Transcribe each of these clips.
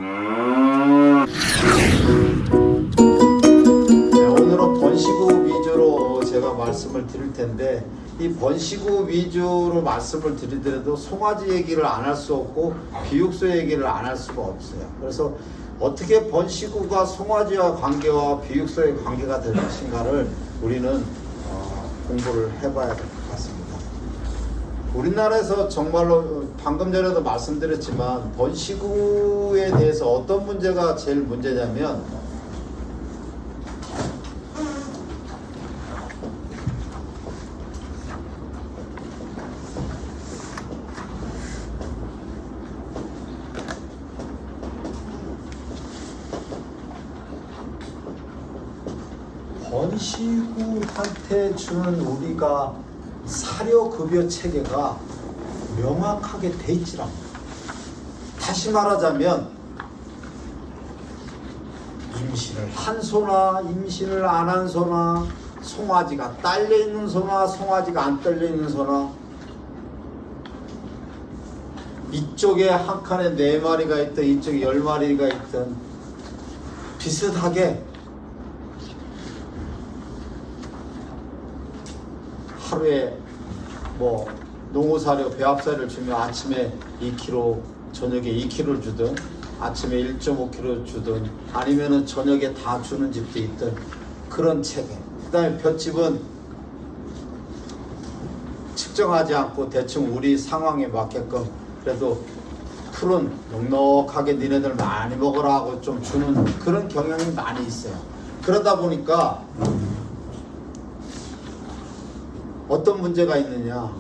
네, 오늘은 번식우 위주로 제가 말씀을 드릴 텐데, 이 번식우 위주로 말씀을 드리더라도 송아지 얘기를 안 할 수 없고 비육소 얘기를 안 할 수가 없어요. 그래서 어떻게 번식우가 송아지와 관계와 비육소의 관계가 될 것인가를 우리는 공부를 해봐야 될 것 같습니다. 우리나라에서 정말로 방금 전에도 말씀드렸지만 번식우에 대해서 어떤 문제가 제일 문제냐면, 번식우한테 주는 우리가 사료급여 체계가 명확하게 돼 있질 않아요. 다시 말하자면 임신을 한 소나 임신을 안 한 소나, 송아지가 딸려 있는 소나 송아지가 안 딸려 있는 소나, 이쪽에 한 칸에 4마리가 있든 이쪽에 10마리가 있든 비슷하게 하루에 뭐 농어사료, 배합사료를 주면 아침에 2kg, 저녁에 2kg를 주든 아침에 1.5kg 주든 아니면은 저녁에 다 주는 집도 있든 그런 체계. 그 다음에 볏집은 측정하지 않고 대충 우리 상황에 맞게끔 그래도 풀은 넉넉하게 니네들 많이 먹으라 하고 좀 주는 그런 경향이 많이 있어요. 그러다 보니까 어떤 문제가 있느냐,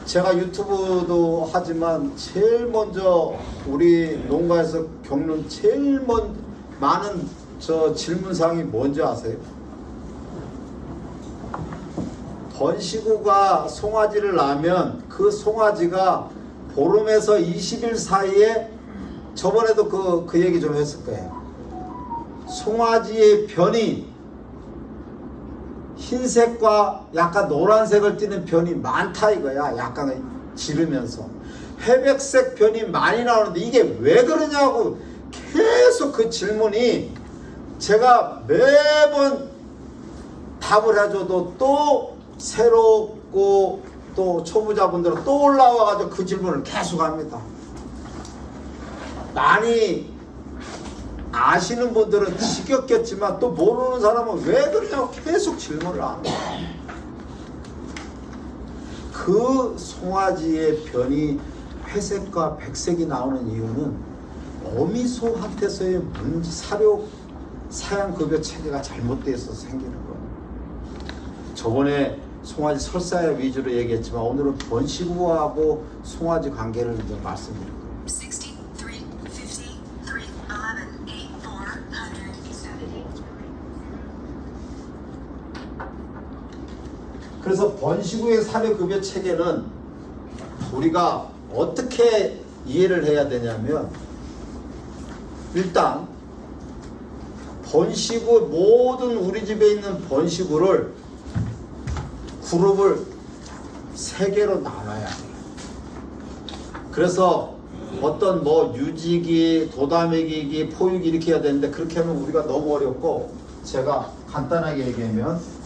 제가 유튜브도 하지만 제일 먼저 우리 농가에서 겪는 제일 많은 질문사항이 뭔지 아세요? 번식우가 송아지를 낳으면 그 송아지가 보름에서 20일 사이에, 저번에도 그 얘기 좀 했을 거예요. 송아지의 변이 흰색과 약간 노란색을 띠는 변이 많다 이거야. 약간 지르면서 회백색 변이 많이 나오는데 이게 왜 그러냐고 계속 그 질문이, 제가 매번 답을 해줘도 또 새롭고 또 초보자분들은 또 올라와가지고 그 질문을 계속 합니다. 많이 아시는 분들은 지겹겠지만 또 모르는 사람은 왜 그러냐고 계속 질문을 합니다. 그 송아지의 변이 회색과 백색이 나오는 이유는 어미소한테서의 문제, 사료 사양급여 체계가 잘못되어 있어서 생기는 거예요. 저번에 송아지 설사회 위주로 얘기했지만 오늘은 번식우하고 송아지 관계를 이제 말씀드릴 거예요. 그래서 번식우의 사료급여 체계는 우리가 어떻게 이해를 해야 되냐면, 일단 번식우, 모든 우리 집에 있는 번식우를 그룹을 3개로 나눠야 돼요. 그래서 어떤 뭐 유지기, 도다미기기, 포유기 이렇게 해야 되는데 그렇게 하면 우리가 너무 어렵고, 제가 간단하게 얘기하면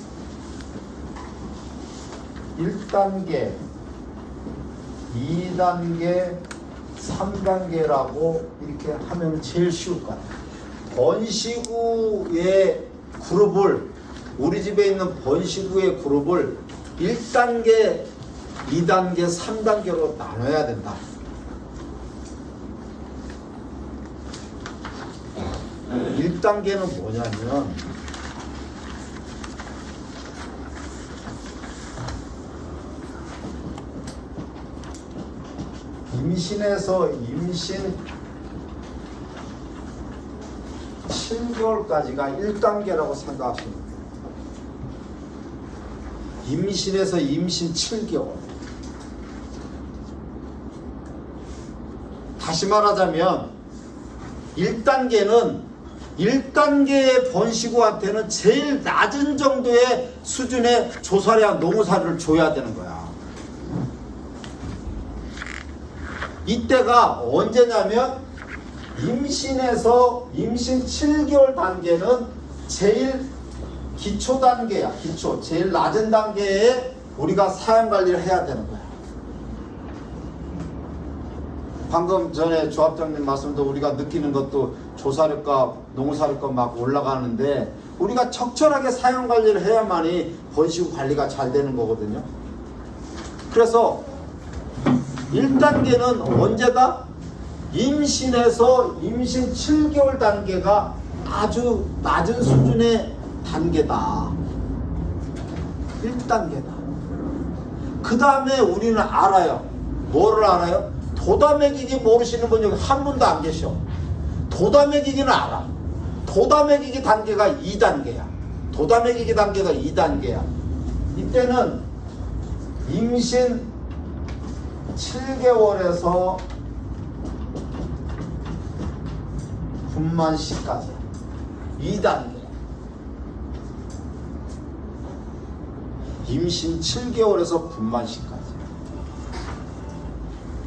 1단계, 2단계, 3단계라고 이렇게 하면 제일 쉬울 것 같아요. 번식우의 그룹을, 우리 집에 있는 번식우의 그룹을 1단계, 2단계, 3단계로 나눠야 된다. 1단계는 뭐냐면, 임신에서 임신 7개월까지가 1단계라고 생각하시면 돼요. 임신에서 임신 7개월. 다시 말하자면 1단계는 1단계의 번식우한테는 제일 낮은 정도의 수준의 조사량 농어사료를 줘야 되는 거야. 이때가 언제냐면 임신에서 임신 7개월 단계는 제일 기초 단계야. 기초. 제일 낮은 단계에 우리가 사양 관리를 해야 되는 거야. 방금 전에 조합장님 말씀도 우리가 느끼는 것도 조사료값, 농사료값 막 올라가는데 우리가 적절하게 사양 관리를 해야만이 번식 관리가 잘 되는 거거든요. 그래서 1단계는 언제다? 임신에서 임신 7개월 단계가 아주 낮은 수준의 단계다. 1단계다. 그 다음에 우리는 알아요. 뭐를 알아요? 도다매기기 모르시는 분 여기 한 분도 안 계셔. 도다매기기는 알아. 도다매기기 단계가 2단계야. 도다매기기 단계가 2단계야. 이때는 임신 7개월에서 분만 시까지 2단계. 임신 7개월에서 분만 시까지.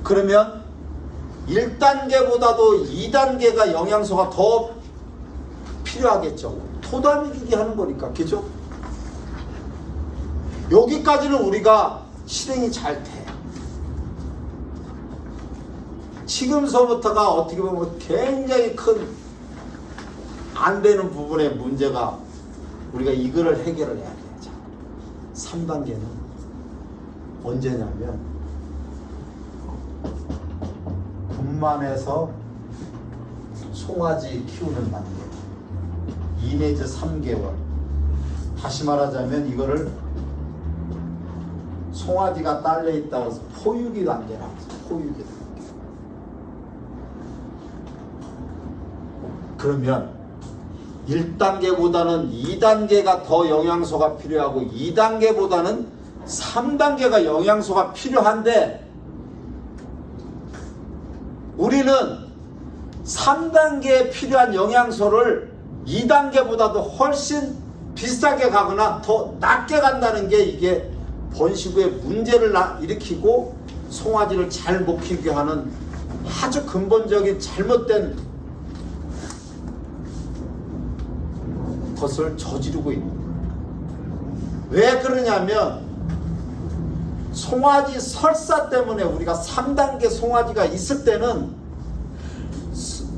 그러면 1단계보다도 2단계가 영양소가 더 필요하겠죠. 토다미기기 하는 거니까. 그죠? 여기까지는 우리가 실행이 잘 돼. 지금서부터가 어떻게 보면 굉장히 큰 안 되는 부분의 문제가 우리가 이거를 해결을 해야 돼요. 3단계는 언제냐면 분만해서 송아지 키우는 단계 2 내지 3개월. 다시 말하자면 이거를 송아지가 딸려 있다고 해서 포유기 단계라고 해서 포유기 단계. 그러면 1단계보다는 2단계가 더 영양소가 필요하고 2단계보다는 3단계가 영양소가 필요한데 우리는 3단계에 필요한 영양소를 2단계보다도 훨씬 비싸게 가거나 더 낮게 간다는 게 이게 번식 후에 문제를 일으키고 송아지를 잘 못 키우게 하는 아주 근본적인 잘못된 것을 저지르고 있는 거예요. 왜 그러냐면 송아지 설사 때문에 우리가 3단계 송아지가 있을 때는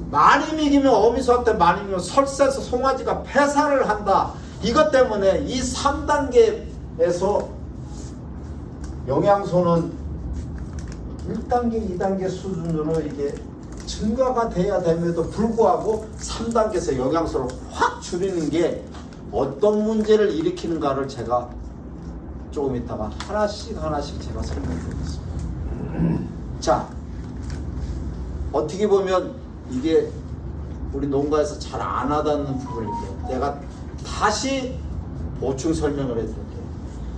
많이 먹이면 어미소한테 많이 먹이면 설사해서 송아지가 폐사를 한다. 이것 때문에 이 3단계에서 영양소는 1단계, 2단계 수준으로 이게 증가가 돼야 됨에도 불구하고 3단계에서 영양소를 확 줄이는 게 어떤 문제를 일으키는가를 제가 조금 있다가 하나씩 제가 설명해 드리겠습니다. 자, 어떻게 보면 이게 우리 농가에서 잘 안 와닿는 부분인데 내가 다시 보충 설명을 해드릴게요.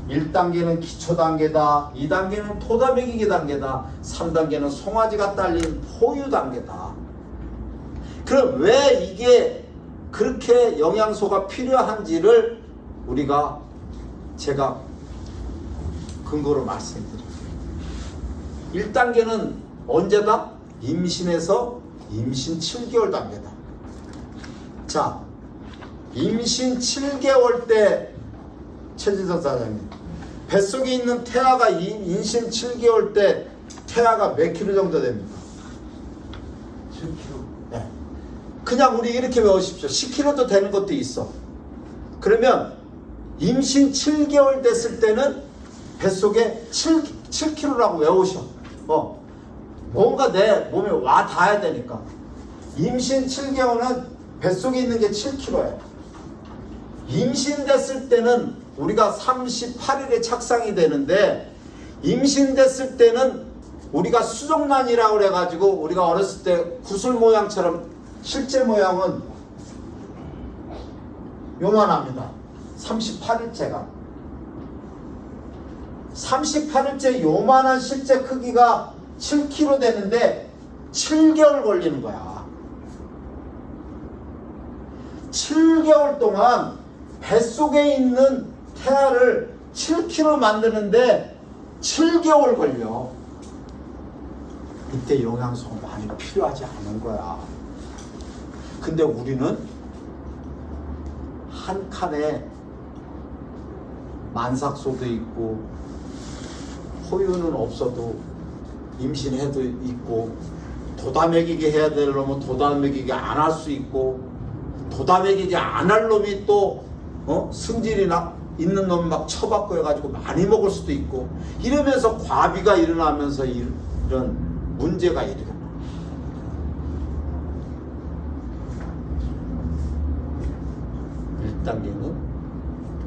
1단계는 기초 단계다. 2단계는 토다매기기 단계다. 3단계는 송아지가 딸린 포유 단계다. 그럼 왜 이게 그렇게 영양소가 필요한지를 우리가 제가 근거로 말씀드릴게요. 1단계는 언제다? 임신에서 임신 7개월 단계다. 자, 임신 7개월 때 최진석 사장님, 뱃속에 있는 태아가 임신 7개월 때 태아가 몇 킬로 정도 됩니까? 10킬로. 네. 그냥 우리 이렇게 외우십시오. 10킬로도 되는 것도 있어. 그러면 임신 7개월 됐을 때는 뱃속에 7킬로라고 외우셔. 뭔가 내 몸에 와 닿아야 되니까. 임신 7개월은 뱃속에 있는 게 7킬로예요. 임신됐을 때는 우리가 38일에 착상이 되는데 임신됐을 때는 우리가 수족란이라고 그래가지고 우리가 어렸을 때 구슬 모양처럼 실제 모양은 요만합니다. 38일째가 38일째 요만한 실제 크기가 7kg 되는데 7개월 걸리는 거야. 7개월 동안 뱃속에 있는 태아를 7kg 만드는데 7개월 걸려. 이때 영양소가 많이 필요하지 않은 거야. 근데 우리는 한 칸에 만삭소도 있고 호유는 없어도 임신해도 있고 도다먹이게 해야 되려면 도다먹이게 안 할 수 있고 도다먹이게 안 할 놈이 또 승질이나 있는 놈 막 쳐받고 해가지고 많이 먹을 수도 있고 이러면서 과비가 일어나면서 이런 문제가 일어나. 1단계는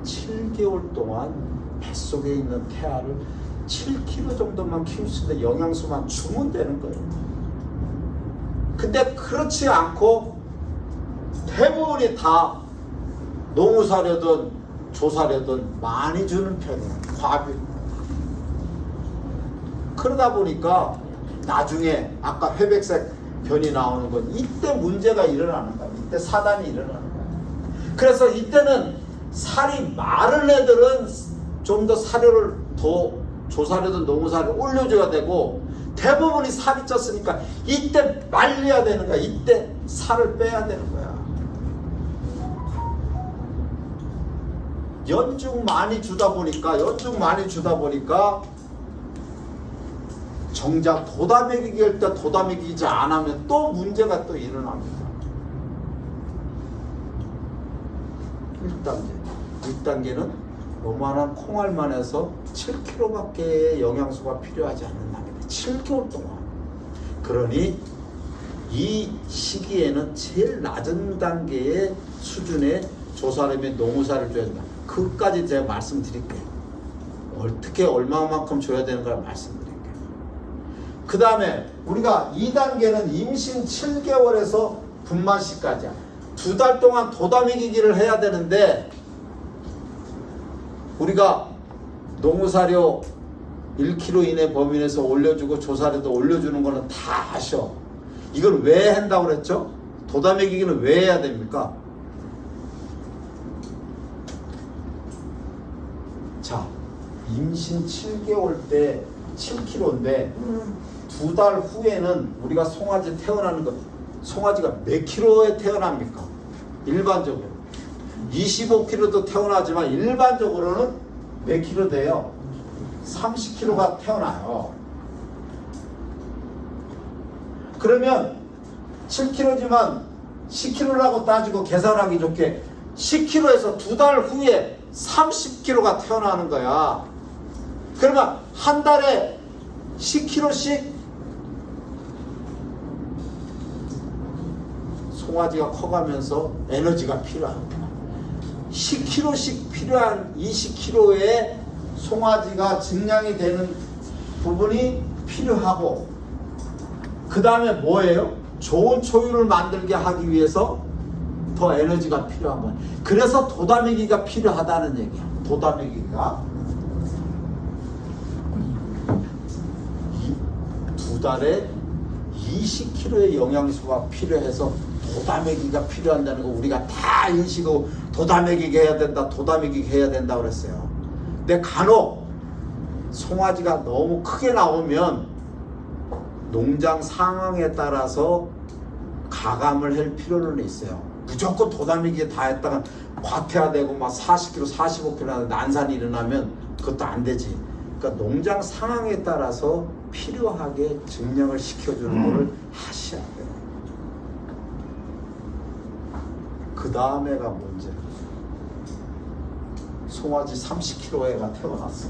7개월 동안 뱃속에 있는 태아를 7kg 정도만 키울 수 있는 영양소만 주면 되는 거예요. 근데 그렇지 않고 대부분이 다 농우사료든 조사료든 많이 주는 편이에요. 과비. 그러다 보니까 나중에 아까 회백색 변이 나오는 건 이때 문제가 일어나는 거예요. 이때 사단이 일어나는 거예요. 그래서 이때는 살이 마른 애들은 좀 더 사료를 더 조사료든 농우사료 올려줘야 되고 대부분이 살이 쪘으니까 이때 말려야 되는 거야. 이때 살을 빼야 되는 거야. 연중 많이 주다 보니까 정작 도다먹이기 할 때 도다먹이지 않으면 또 문제가 또 일어납니다. 1단계는 요만한 콩알만 해서 7kg밖에 영양소가 필요하지 않는 납니다. 7개월 동안. 그러니 이 시기에는 제일 낮은 단계의 수준의 조사료 및 농우사를 줘야 된다. 그것까지 제가 말씀드릴게요. 어떻게 얼마만큼 줘야 되는 걸 말씀드릴게요. 그 다음에 우리가 2단계는 임신 7개월에서 분만시까지야. 2달 동안 도다먹이기를 해야 되는데 우리가 농우사료 1kg 이내 범위 내에서 올려주고 조사료도 올려주는 거는 다 아셔. 이걸 왜 한다고 그랬죠? 도다먹이기는 왜 해야 됩니까? 자, 임신 7개월 때 7kg인데 2달 후에는 우리가 송아지 태어나는 것, 송아지가 몇 킬로에 태어납니까? 일반적으로 25kg도 태어나지만 일반적으로는 몇 킬로 돼요? 30kg가 태어나요. 그러면 7kg지만 10kg라고 따지고 계산하기 좋게 10kg에서 2달 후에 30kg가 태어나는 거야. 그러면 한 달에 10kg씩 송아지가 커가면서 에너지가 필요합니다. 10kg씩 필요한 20kg의 송아지가 증량이 되는 부분이 필요하고 그 다음에 뭐예요? 좋은 초유를 만들게 하기 위해서 더 에너지가 필요한 거예요. 그래서 도다먹이가 필요하다는 얘기야. 도다먹이가 2달에 20kg의 영양소가 필요해서 도다먹이가 필요한다는 거 우리가 다 인식하고 도다먹이게 해야 된다, 도다먹이게 해야 된다 그랬어요. 근데 간혹 송아지가 너무 크게 나오면 농장 상황에 따라서 가감을 할 필요는 있어요. 무조건 도다먹이게 다 했다가 과태화되고 막 40kg, 45kg 난산이 일어나면 그것도 안 되지. 그러니까 농장 상황에 따라서 필요하게 증량을 시켜주는 거를 하셔야 돼요. 그 다음에가 문제. 송아지 30kg 애가 태어났어.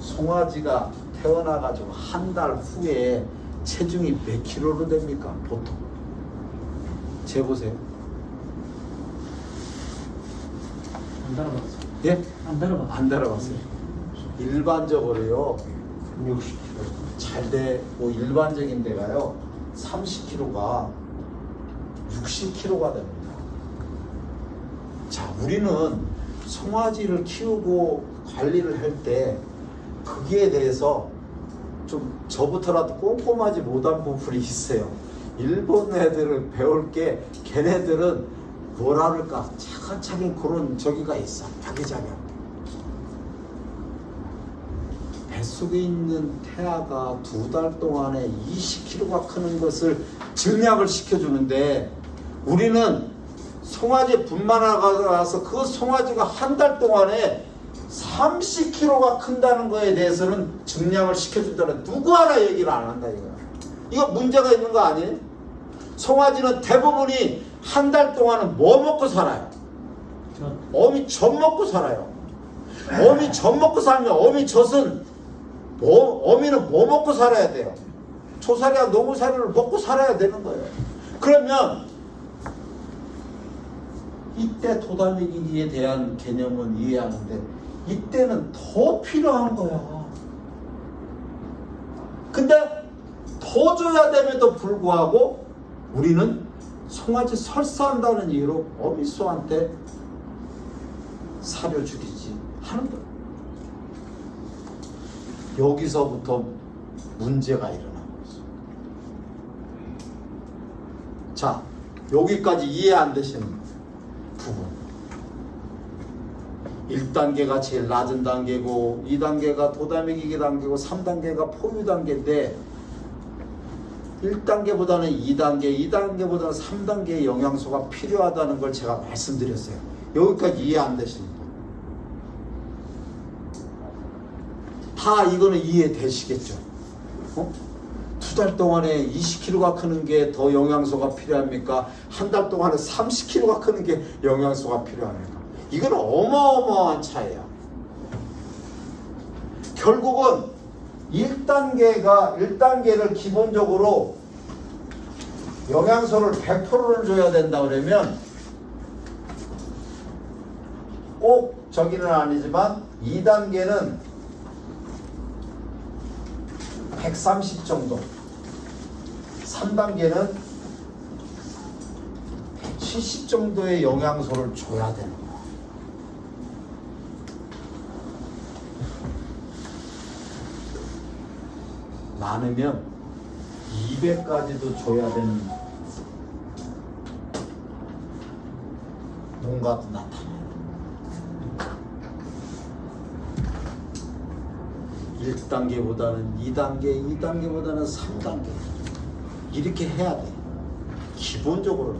송아지가 태어나가지고 한 달 후에 체중이 몇 킬로로 됩니까? 보통 재보세요. 안 달아봤어요. 예? 안 달아봤어요. 안 달아봤어요. 일반적으로요 60kg. 잘 되고 일반적인 데가요 30kg가 60kg가 됩니다. 자, 우리는 송아지를 키우고 관리를 할 때 거기에 대해서 좀 저부터라도 꼼꼼하지 못한 부분이 있어요. 일본 애들을 배울 게 걔네들은 뭐라 그럴까 차근차근 그런 저기가 있어. 자기자기. 뱃속에 있는 태아가 2달 동안에 20kg가 크는 것을 증약을 시켜주는데 우리는 송아지 분만하러 가서 그 송아지가 한 달 동안에 30kg가 큰다는 거에 대해서는 증량을 시켜준다는 누구 하나 얘기를 안 한다 이거야. 이거 문제가 있는 거 아니에요? 송아지는 대부분이 한 달 동안은 뭐 먹고 살아요? 어미 젖 먹고 살아요. 어미 젖 먹고 살면 어미 젖은 어미는 뭐 먹고 살아야 돼요? 초사리와 노무사리를 먹고 살아야 되는 거예요. 그러면 이때 도다미기에 대한 개념은 이해하는데 이때는 더 필요한 거야. 근데 더 줘야 됨에도 불구하고 우리는 송아지 설사한다는 이유로 어미소한테 사료 줄이지 하는 거야. 여기서부터 문제가 일어나는 거죠. 자, 여기까지 이해 안 되시는 부분. 1단계가 제일 낮은 단계고 2단계가 도다미기기 단계고 3단계가 포유 단계인데 1단계보다는 2단계, 2단계보다는 3단계의 영양소가 필요하다는 걸 제가 말씀드렸어요. 여기까지 이해 안 되시는 분. 다 이거는 이해되시겠죠? 2달 동안에 20kg가 크는 게 더 영양소가 필요합니까? 한 달 동안에 30kg가 크는 게 영양소가 필요합니까? 이건 어마어마한 차이야. 결국은 1단계를 기본적으로 영양소를 100%를 줘야 된다 그러면 꼭 저기는 아니지만 2단계는 130 정도, 3단계는 170 정도의 영양소를 줘야 되는 거야. 많으면 200까지도 줘야 되는 농가도 나타나요. 1단계보다는 2단계, 2단계보다는 3단계 이렇게 해야 돼. 기본적으로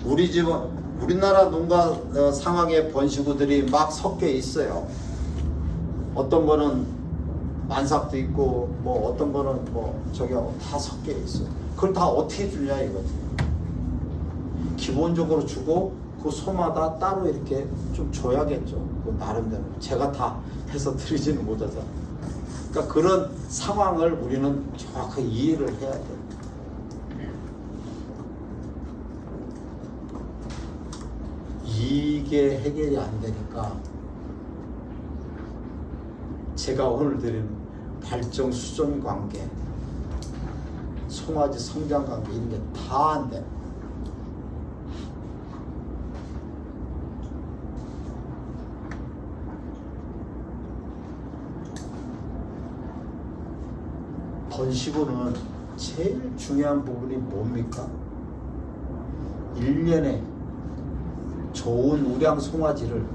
우리 집은 우리나라 농가 상황에 번식우들이 막 섞여 있어요. 어떤 거는 만삭도 있고 뭐 어떤 거는 뭐 저기 다 섞여 있어요. 그걸 다 어떻게 주냐 이거지. 기본적으로 주고 그 소마다 따로 이렇게 좀 줘야겠죠. 그 나름대로 제가 다 해서 드리지는 못하죠. 그러니까 그런 상황을 우리는 정확하게 이해를 해야 돼요. 이게 해결이 안 되니까 제가 오늘 드리는 발정 수존 관계, 송아지 성장 관계 이런 게 다 안 돼. 번식우는 제일 중요한 부분이 뭡니까? 1년에 좋은 우량 송아지를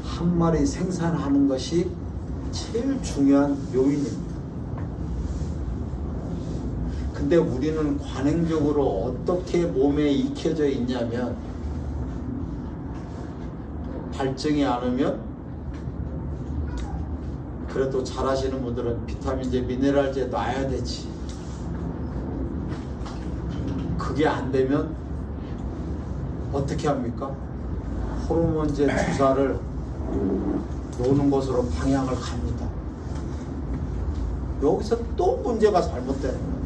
한 마리 생산하는 것이 제일 중요한 요인입니다. 근데 우리는 관행적으로 어떻게 몸에 익혀져 있냐면 발정이 안 오면 그래도 잘하시는 분들은 비타민제, 미네랄제 놔야 되지. 그게 안 되면 어떻게 합니까? 호르몬제 주사를 놓는 것으로 방향을 갑니다. 여기서 또 문제가 잘못되는 거예요.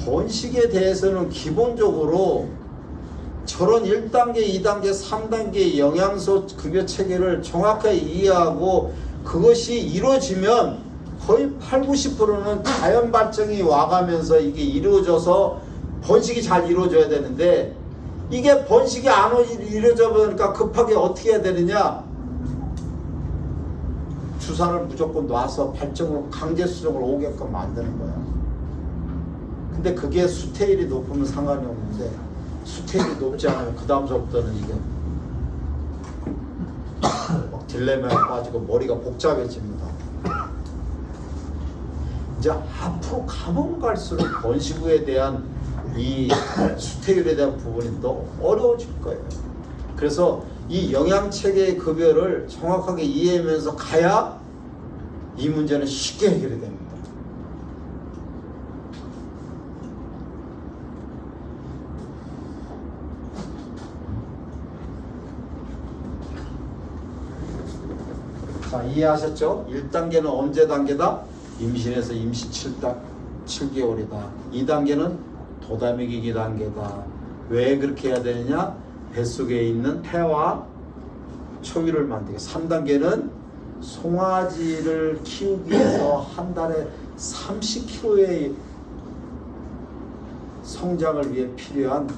번식에 대해서는 기본적으로 저런 1단계, 2단계, 3단계 영양소 급여 체계를 정확하게 이해하고 그것이 이루어지면 거의 80~90%는 자연 발정이 와가면서 이게 이루어져서 번식이 잘 이루어져야 되는데 이게 번식이 안 이루어져 보니까 급하게 어떻게 해야 되느냐? 주사를 무조건 놔서 발정으로 강제 수정을 오게끔 만드는 거야. 근데 그게 수태일이 높으면 상관이 없는데 수태일이 높지 않으면 그 다음서부터는 이게 막 딜레마에 빠지고 머리가 복잡해집니다. 이제 앞으로 가면 갈수록 번시구에 대한 이 수태율에 대한 부분이 더 어려워질 거예요. 그래서 이 영양체계의 급여를 정확하게 이해하면서 가야 이 문제는 쉽게 해결이 됩니다. 자, 이해하셨죠? 1단계는 언제 단계다? 임신에서 임시 7개월이다. 2단계는 도다미기기 단계다. 왜 그렇게 해야 되느냐? 뱃속에 있는 태와 초유를 만들게. 3단계는 송아지를 키우기 위해서 한 달에 30kg의 성장을 위해 필요한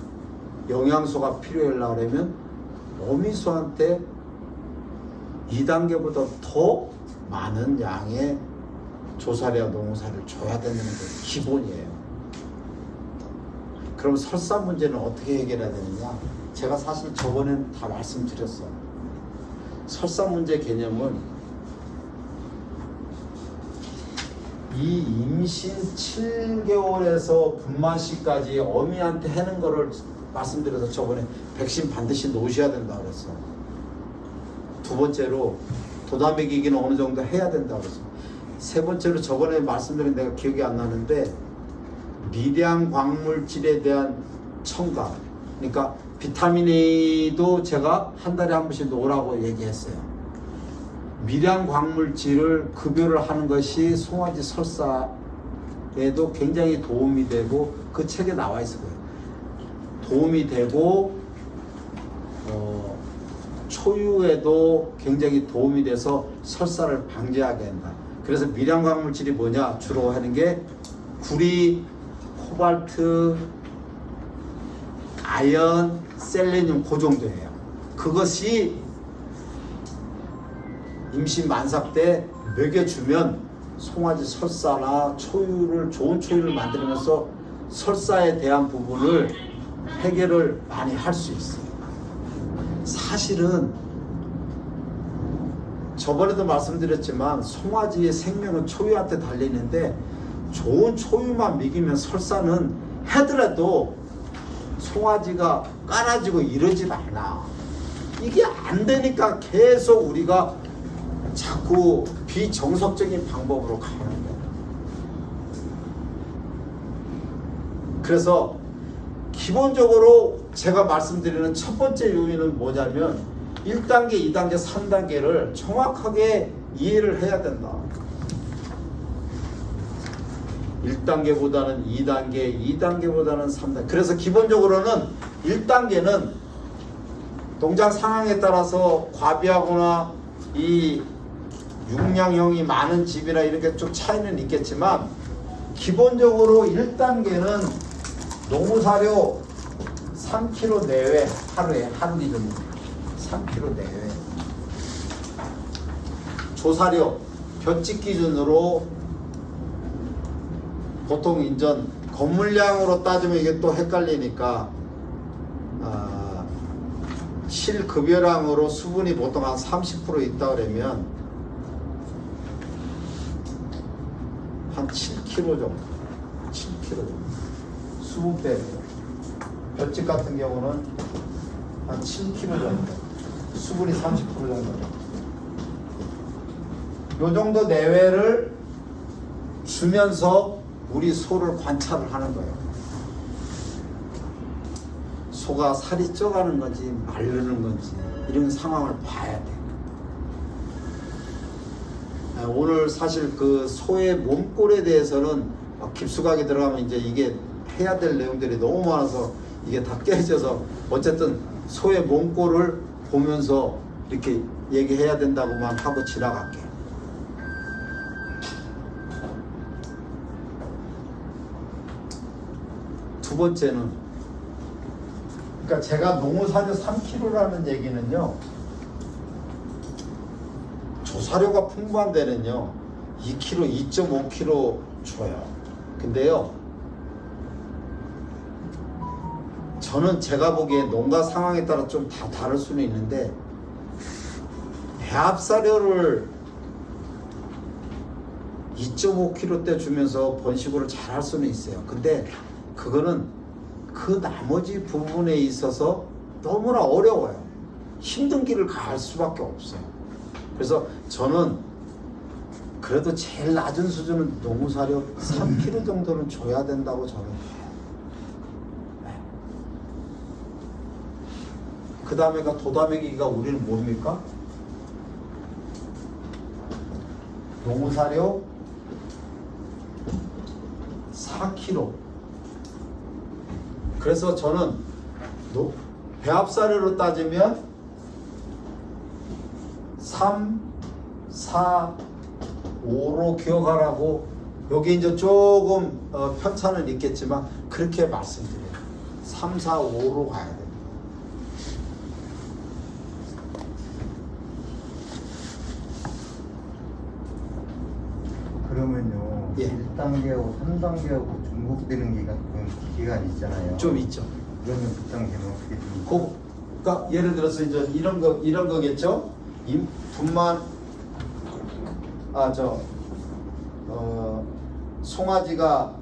영양소가 필요하려면 어미수한테 2단계보다 더 많은 양의 조사리와 농사를 줘야 되는 게 기본이에요. 그럼 설사 문제는 어떻게 해결해야 되느냐? 제가 사실 저번엔 다 말씀드렸어요. 설사 문제 개념은 이 임신 7개월에서 분만시까지 어미한테 하는 거를 말씀드려서 저번에 백신 반드시 놓으셔야 된다고 그랬어요. 두 번째로 도다미기기는 어느 정도 해야 된다고 그랬어요. 세 번째로 저번에 말씀드린 내가 기억이 안 나는데 미량 광물질에 대한 첨가, 그러니까 비타민 A도 제가 한 달에 한 번씩 놓으라고 얘기했어요. 미량 광물질을 급여를 하는 것이 송아지 설사에도 굉장히 도움이 되고 그 책에 나와 있을 거예요. 도움이 되고 초유에도 굉장히 도움이 돼서 설사를 방지하게 한다. 그래서 미량 광물질이 뭐냐? 주로 하는 게 구리, 코발트, 아연, 셀레늄 그 정도예요. 그것이 임신 만삭 때 먹여주면 송아지 설사나 초유를 좋은 초유를 만들면서 설사에 대한 부분을 해결을 많이 할 수 있어요. 사실은 저번에도 말씀드렸지만 송아지의 생명은 초유한테 달리는데 좋은 초유만 먹이면 설사는 하더라도 송아지가 깔아지고 이러질 않아. 이게 안 되니까 계속 우리가 자꾸 비정석적인 방법으로 가는 거야. 그래서 기본적으로 제가 말씀드리는 첫 번째 요인은 뭐냐면 1단계, 2단계, 3단계를 정확하게 이해를 해야 된다. 1단계보다는 2단계, 2단계보다는 3단계. 그래서 기본적으로는 1단계는 동작 상황에 따라서 과비하거나 이 육량형이 많은 집이나 이런 게 좀 차이는 있겠지만 기본적으로 1단계는 농사료 3kg 내외 하루에 하루 기준으로 3kg 내외 조사료 볏집 기준으로 보통 인전 건물량으로 따지면 이게 또 헷갈리니까 실급여량으로 수분이 보통 한 30% 있다 그러면 한 7kg 정도 7kg 정도 수분 빼고 볏집 같은 경우는 한 7kg 정도 수분이 30% 정도 요 정도 내외를 주면서 우리 소를 관찰을 하는 거예요. 소가 살이 쪄가는 건지 마르는 건지 이런 상황을 봐야 돼. 오늘 사실 그 소의 몸꼴에 대해서는 깊숙하게 들어가면 이제 이게 해야 될 내용들이 너무 많아서 이게 다 깨져서 어쨌든 소의 몸꼴을 보면서 이렇게 얘기해야 된다고만 하고 지나갈게요. 두 번째는 그러니까 제가 농어사료 3kg라는 얘기는요 조사료가 풍부한 데는요 2kg, 2.5kg 줘요. 근데요 저는 제가 보기에 농가 상황에 따라 좀 다 다를 수는 있는데 배합사료를 2.5kg대 주면서 번식을 잘 할 수는 있어요. 근데 그거는 그 나머지 부분에 있어서 너무나 어려워요. 힘든 길을 갈 수밖에 없어요. 그래서 저는 그래도 제일 낮은 수준은 농사료 3kg 정도는 줘야 된다고 저는 해요. 그 다음에가 도다매기가 우리는 뭡니까? 농사료 4kg. 그래서 저는 배합사료로 따지면 3, 4, 5로 기억하라고. 여기 이제 조금 편차는 있겠지만 그렇게 말씀드려요. 3, 4, 5로 가야 돼요. 그러면요, 예. 1단계하고 3단계하고 중복되는 기간이 있잖아요. 좀 있죠. 그러면 그 단계는 어떻게 됩니까? 그러니까 예를 들어서 이제 이런 거겠죠. 분만 송아지가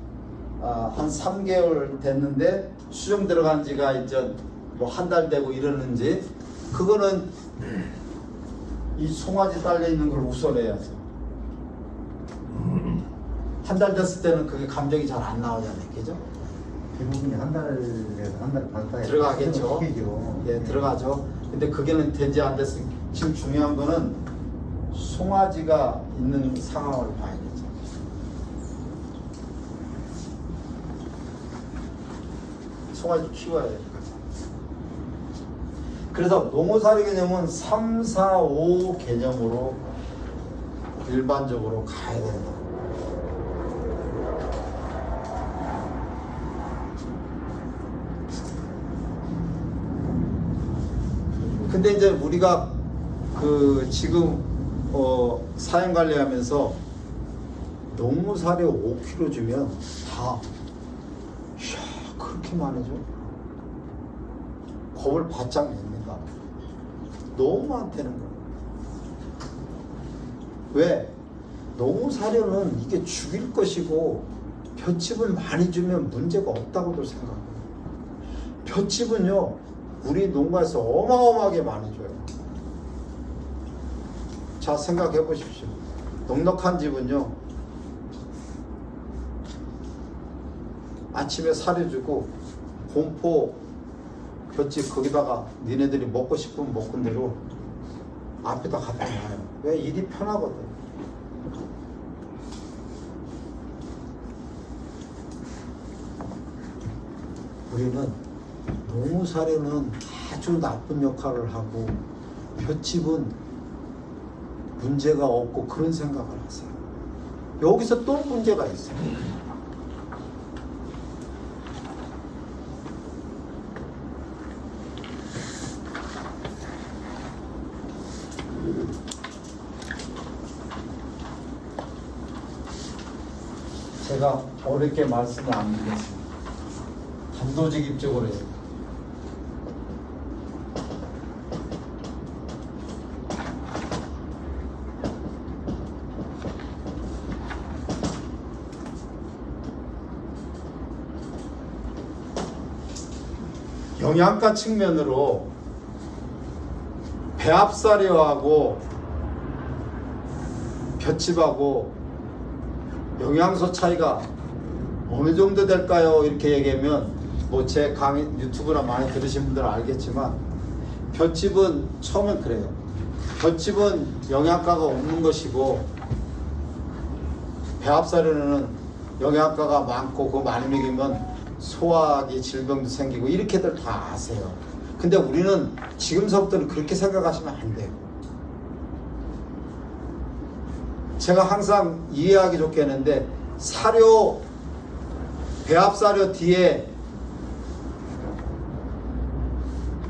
한 3개월 됐는데 수정 들어간 지가 이제 뭐 한 달 되고 이러는지, 그거는 이 송아지 딸려 있는 걸 우선해야죠. 한 달 됐을 때는 그게 감정이 잘 안 나오잖아요, 그죠? 대부분이 한 달에서 한 달 반 사이에 들어가겠죠. 시키죠. 예, 들어가죠. 근데 그게는 된지 안 됐을, 지금 중요한 거는 송아지가 있는 상황을 봐야겠죠. 송아지 키워야 되니까. 그래서 농어사료 개념은 3, 4, 5 개념으로 일반적으로 가야 된다. 근데 이제 우리가 그 지금 사행 관리하면서 농무사료 5kg 주면 다 이야 그렇게 많이 줘? 겁을 바짝 냅니다. 너무 많다는 거예요. 왜? 농무사료는 이게 죽일 것이고 볏짚을 많이 주면 문제가 없다고도 생각해요. 볏짚은요 우리 농가에서 어마어마하게 많이 줘요. 자, 생각해 보십시오. 넉넉한 집은요 아침에 사료 주고 공포 볏짚 거기다가 니네들이 먹고 싶으면 먹은 대로 앞에다 갖다 놔요. 왜? 일이 편하거든. 우리는 농무사료는 아주 나쁜 역할을 하고 볏짚은 문제가 없고 그런 생각을 하세요. 여기서 또 문제가 있어요. 제가 어렵게 말씀을 안 드리겠습니다. 단도직입적으로 해요. 영양가 측면으로 배합사료하고 볏짚하고 영양소 차이가 어느 정도 될까요? 이렇게 얘기하면 뭐 제 강의 유튜브나 많이 들으신 분들은 알겠지만 볏짚은 처음엔 그래요. 볏짚은 영양가가 없는 것이고 배합사료는 영양가가 많고 그거 많이 먹이면 소화기 질병도 생기고 이렇게들 다 아세요. 근데 우리는 지금서부터는 그렇게 생각하시면 안 돼요. 제가 항상 이해하기 좋게 했는데 사료 배합사료 뒤에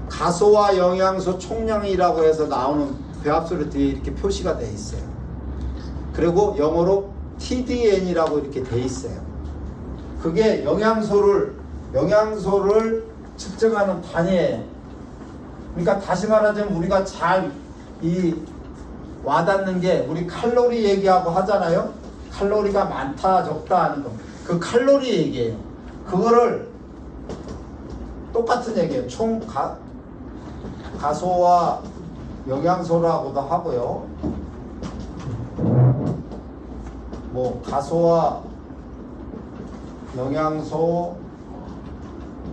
가소화 영양소 총량이라고 해서 나오는 배합사료 뒤에 이렇게 표시가 돼 있어요. 그리고 영어로 TDN이라고 이렇게 돼 있어요. 그게 영양소를 측정하는 단위예요. 그러니까 다시 말하자면 우리가 잘 이 와닿는 게 우리 칼로리 얘기하고 하잖아요. 칼로리가 많다 적다 하는 거. 그 칼로리 얘기예요. 그거를 똑같은 얘기예요. 총 가소와 영양소라고도 하고요. 뭐 가소와 영양소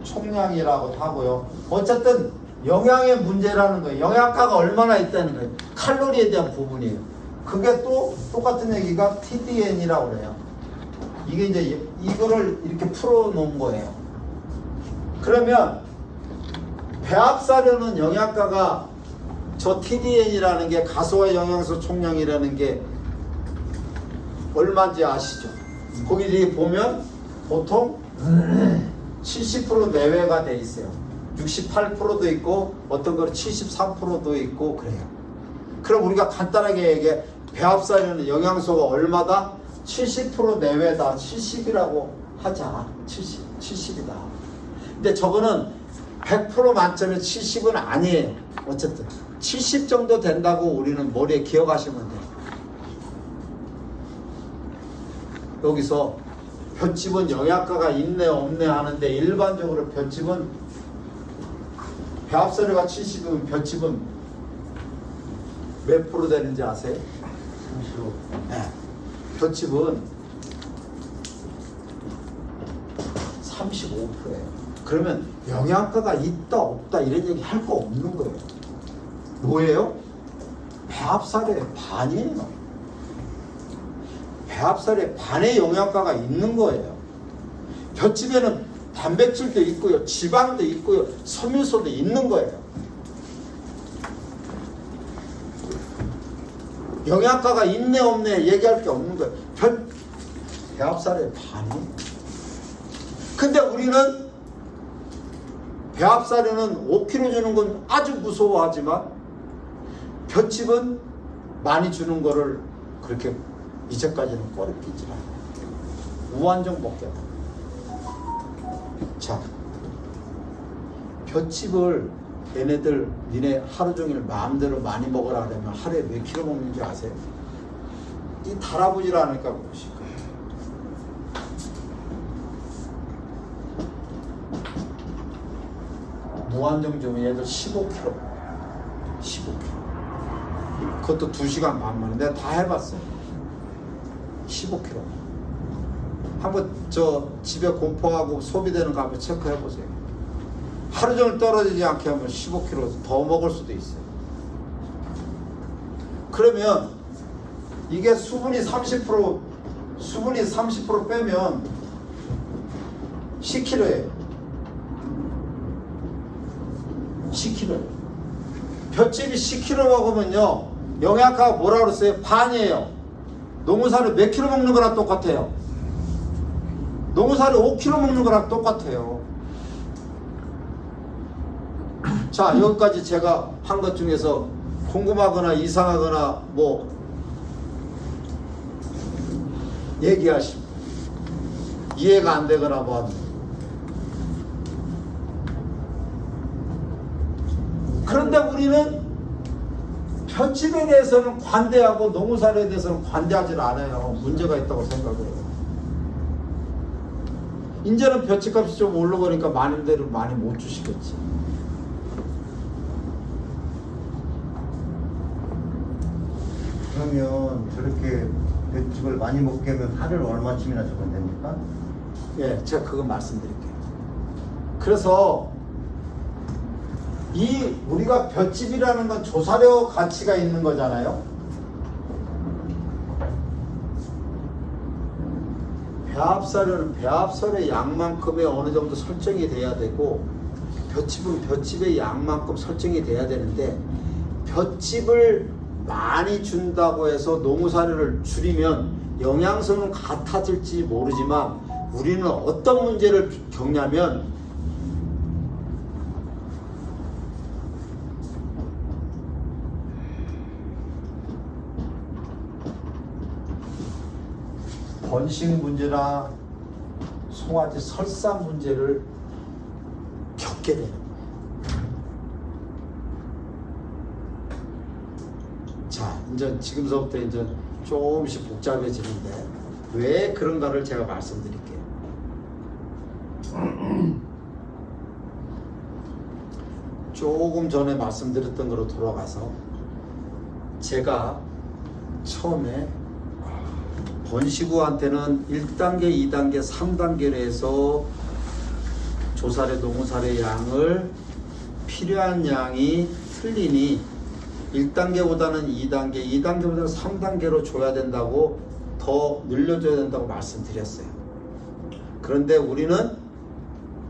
총량이라고도 하고요. 어쨌든 영양의 문제라는 거예요. 영양가가 얼마나 있다는 거예요. 칼로리에 대한 부분이에요. 그게 또 똑같은 얘기가 TDN이라고 그래요. 이게 이제 이거를 이렇게 풀어놓은 거예요. 그러면 배합사료는 영양가가 저 TDN이라는 게 가소와 영양소 총량이라는 게 얼마인지 아시죠? 거기 보면 보통 70% 내외가 돼 있어요. 68%도 있고 어떤 거는 73%도 있고 그래요. 그럼 우리가 간단하게 얘기해 배합사료는 영양소가 얼마다? 70% 내외다. 70이라고 하자. 70이다. 근데 저거는 100% 만점에 70은 아니에요. 어쨌든 70 정도 된다고 우리는 머리에 기억하시면 돼요. 여기서 볏짚은 영양가가 있네 없네 하는데 일반적으로 볏짚은 배합사료가 70이면 볏짚은 몇 프로 되는지 아세요? 35. 네. 볏짚은 35%예요. 그러면 영양가가 있다 없다 이런 얘기 할 거 없는 거예요. 뭐예요? 배합사료의 반이에요. 배합사료의 반의 영양가가 있는 거예요. 볏짚에는 단백질도 있고요, 지방도 있고요, 섬유소도 있는 거예요. 영양가가 있네 없네 얘기할 게 없는 거예요. 배합사료의 반이. 근데 우리는 배합사료는 5kg 주는 건 아주 무서워하지만 볏짚은 많이 주는 거를 그렇게 이제까지는 꺼리끼질 않아요. 무한정 먹게. 자, 볏짚을 얘네들 니네 하루 종일 마음대로 많이 먹으라 그러면 하루에 몇 킬로 먹는지 아세요? 이 달아보질 않으니까 그러실 거예요. 무한정 주면 얘들 15kg. 15kg. 그것도 2시간 반 만에 내가 다 해봤어요. 15kg. 한번 저 집에 공포하고 소비되는 거 한번 체크해 보세요. 하루 종일 떨어지지 않게 하면 15kg 더 먹을 수도 있어요. 그러면 이게 수분이 30% 빼면 10kg예요. 10kg. 볏짚이 10kg 먹으면요 영양가가 뭐라 그랬어요? 반이에요. 농어사료 몇 킬로 먹는 거랑 똑같아요. 농어사료 5kg 먹는 거랑 똑같아요. 자, 여기까지 제가 한 것 중에서 궁금하거나 이상하거나 뭐 얘기하시고 이해가 안 되거나 뭐 그런데 우리는 볏짚에 대해서는 관대하고 농어사료에 대해서는 관대하지 않아요. 문제가 있다고 생각해요. 이제는 볏짚값이 좀 올라가니까 많은 데를 많이 못 주시겠지. 그러면 저렇게 볏짚을 많이 먹게 하면 살을 얼마쯤이나 적으면 됩니까? 예, 제가 그거 말씀드릴게요. 그래서 이 우리가 볏짚이라는 건 조사료 가치가 있는 거잖아요. 배합사료는 배합사료의 양만큼의 어느 정도 설정이 돼야 되고 볏짚은 볏짚의 양만큼 설정이 돼야 되는데 볏짚을 많이 준다고 해서 농사료를 줄이면 영양소는 같아질지 모르지만 우리는 어떤 문제를 겪냐면 번식 문제나 송아지 설사 문제를 겪게 되는 거예요. 자, 이제 지금서부터 이제 조금씩 복잡해지는데 왜 그런가를 제가 말씀드릴게요. 조금 전에 말씀드렸던 거로 돌아가서 제가 처음에 번시구한테는 1단계, 2단계, 3단계로 해서 조사례, 동사례 양을 필요한 양이 틀리니 1단계보다는 2단계, 2단계보다는 3단계로 줘야 된다고 더 늘려줘야 된다고 말씀드렸어요. 그런데 우리는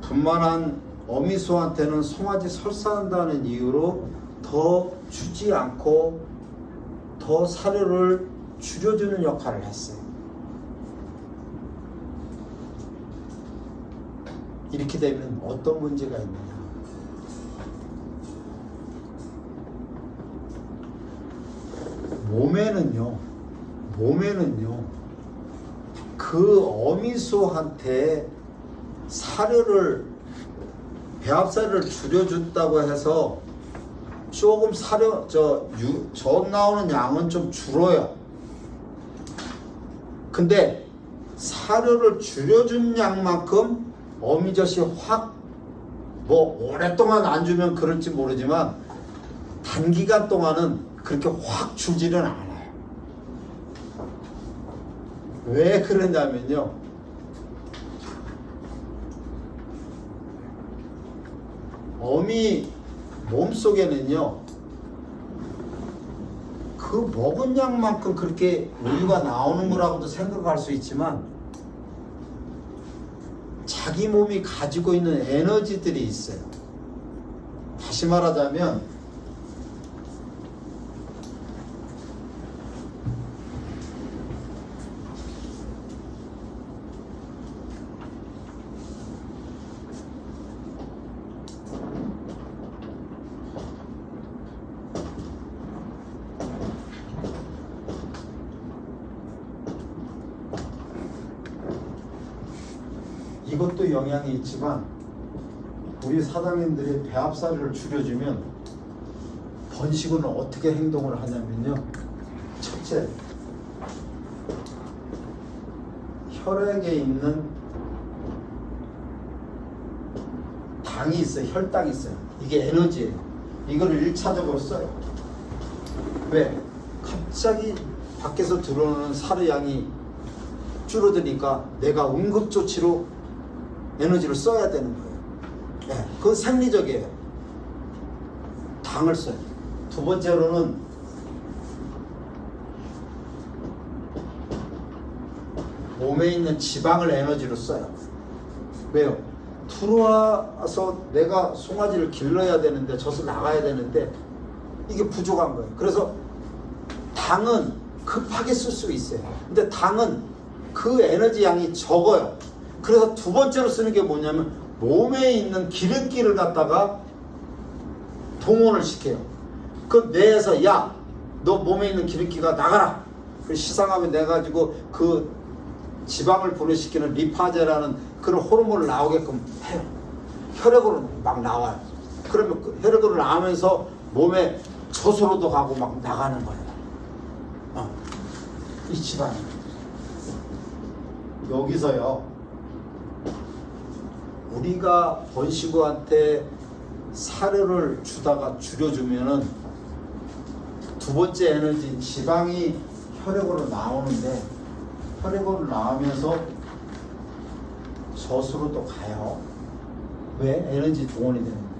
분만한 어미소한테는 송아지 설사한다는 이유로 더 주지 않고 더 사료를 줄여주는 역할을 했어요. 이렇게 되면 어떤 문제가 있느냐? 몸에는요 그 어미소한테 사료를 배합사료를 줄여준다고 해서 조금 사료 젖 나오는 양은 좀 줄어요. 근데 사료를 줄여준 양만큼 어미젖이 확 오랫동안 안 주면 그럴지 모르지만 단기간 동안은 그렇게 확 줄지는 않아요. 왜 그러냐면요, 어미 몸속에는요 그 먹은 양만큼 그렇게 우유가 나오는 거라고도 생각할 수 있지만 자기 몸이 가지고 있는 에너지들이 있어요. 다시 말하자면 이것도 영향이 있지만 우리 사장님들이 배합사료를 줄여주면 번식은 어떻게 행동을 하냐면요, 첫째, 혈액에 있는 당이 있어요. 혈당이 있어요. 이게 에너지예요. 이거를 1차적으로 써요. 왜? 갑자기 밖에서 들어오는 사료 양이 줄어드니까 내가 응급조치로 에너지를 써야 되는 거예요. 네, 그건 생리적이에요. 당을 써요. 두 번째로는 몸에 있는 지방을 에너지로 써요. 왜요? 들어와서 내가 송아지를 길러야 되는데, 젖을 나가야 되는데 이게 부족한 거예요. 그래서 당은 급하게 쓸 수 있어요. 근데 당은 그 에너지 양이 적어요. 그래서 두 번째로 쓰는 게 뭐냐면 몸에 있는 기름기를 갖다가 동원을 시켜요. 그 뇌에서 야, 너 몸에 있는 기름기가 나가라. 그 시상하면 내 가지고 그 지방을 분해시키는 리파제라는 그런 호르몬을 나오게끔 해요. 혈액으로 막 나와요. 그러면 그 혈액으로 나오면서 몸에 젖으로도 가고 막 나가는 거예요. 이 지방이. 여기서요, 우리가 번식우한테 사료를 주다가 줄여주면은 두 번째 에너지인 지방이 혈액으로 나오는데, 혈액으로 나오면서 젖으로 또 가요. 왜? 에너지 동원이 되는 거예요.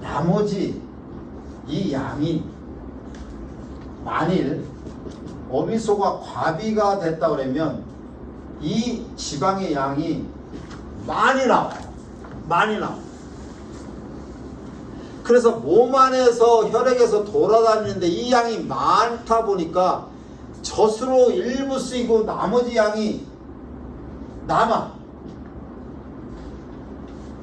나머지 이 양이 만일 어미소가 과비가 됐다 그러면 이 지방의 양이 많이 나와요. 많이 나와요. 그래서 몸 안에서 혈액에서 돌아다니는데 이 양이 많다 보니까 젖으로 일부 쓰이고 나머지 양이 남아.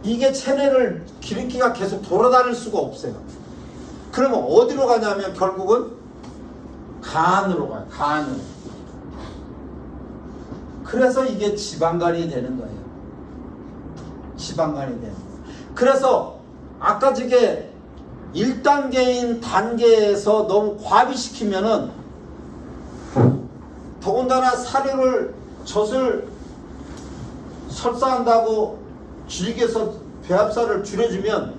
이게 체내를 기름기가 계속 돌아다닐 수가 없어요. 그러면 어디로 가냐면 결국은 간으로 가요. 간으로. 그래서 이게 지방간이 되는 거예요. 지방간이 되는 거예요. 그래서 아까 저게 1단계인 단계에서 너무 과비시키면은 더군다나 사료를 젖을 설사한다고 줄기에서 배합사를 줄여주면